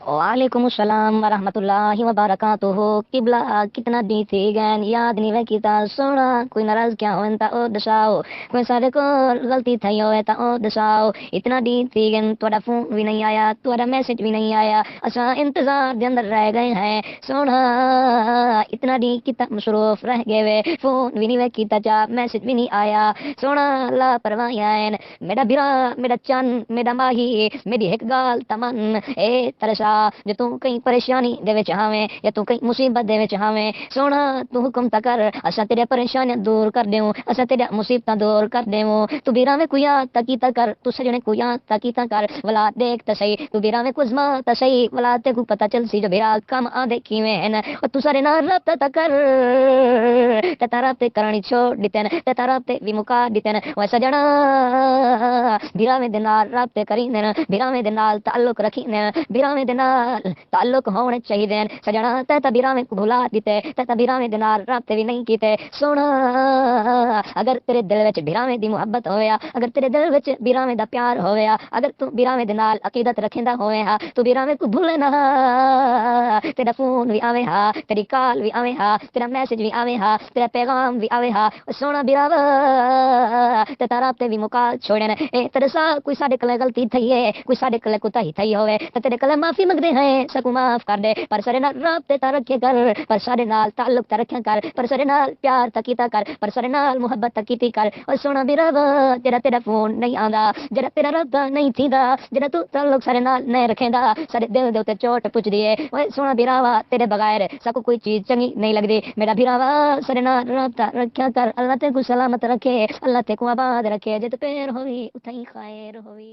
वालेकुम अस्सलाम वरहमतुल्लाहि वबरकातुहू। किबला कितना दी थी गैन याद नहीं वे कीता सोना कोई नाराज क्या होन ता ओ दसाओ कोई सारे को गलती थई होवे ता ओ दसाओ। इतना दी थी गैन ਤੁਹਾਡਾ फोन भी नहीं आया ਤੁਹਾਡਾ मैसेज भी नहीं आया असा इंतजार दे अंदर रह गए हैं सोना। इतना दी कितना मसरूफ रह गए वे फोन भी नहीं वे कीता चा मैसेज भी नहीं आया सोना लापरवाहियां मेरा बिरा मेरा चन मेरा माही मेरी एक गाल तमन ए तरसा जे तू कहीं परेशानी दे विच आवें या तू कहीं मुसीबत दे विच आवें सोना तू हुक्म ता कर असा तेरे परेशानियां दूर कर देऊं असा तेरे मुसीबतां दूर कर देऊं तू बिरावे को याद ता कीता कर तू सजने को याद ता कीता कर वला देख ता सही तू बिरावे को अजमा ता सही वला ते को पता चल सी जो बिरा कम आ देखी में और तू सारे नाल रब्ता ता कर ते तारा ते करनी छोड़ दितन ते तारा ते भी मुका दितन ओ सजना बिरावे दे नाल रब्ते करींदे न बिरावे दे नाल ताल्लुक रखींदे न बिरावे दे नाल ताल्लुक होने चाहिए सजना ते बिरावे को भुला दिते ते बिरावे दे नाल रब्ते भी नहीं कीते सोना। अगर तेरे दिल विच बिरावे दी मुहब्बत होया अगर तेरे दिल विच बिरावे दा प्यार होया अगर तू बिरावे दे नाल अकीदत रखेंदा होवे हा तू बिरावे को भूले ना तेरा फोन भी आवे हा तेरी कॉल भी आवे हा तेरा मैसेज भी आवे हा तेरा पैगाम भी आवे हा सोना बिरावा ते तारा ते भी मुका छोड़े न ए तेरे सा कोई साडे कले गलती थई है कोई साडे कले कुताही थई होवे ते तेरे कले माफी मंगदे हैं सकू माफ कर दे पर सारे नाल राब्ते ता रखे कर पर सारे नाल ताल्लुक ता रखे कर पर सारे नाल प्यार ता कीता कर पर सारे नाल मुहब्बत ता कीती कर ओ सोना बिरावा तेरा तेरा फोन नहीं आंदा जेड़ा तेरा रब्ता नहीं थींदा जेड़ा तू ताल्लुक सारे नाल नहीं रखेंदा सारे दिल दे उते चोट पुजदी है ओए सोना बिरावा तेरे बगैर सकू कोई चीज चंगी नहीं लगदी मेरा बिरावा सारे नाल राब्ता रखया कर अल्लाह ते को सलामत रखे अल्लाह ते को आबाद रखे जित पैर होवी उथई खैर होवी।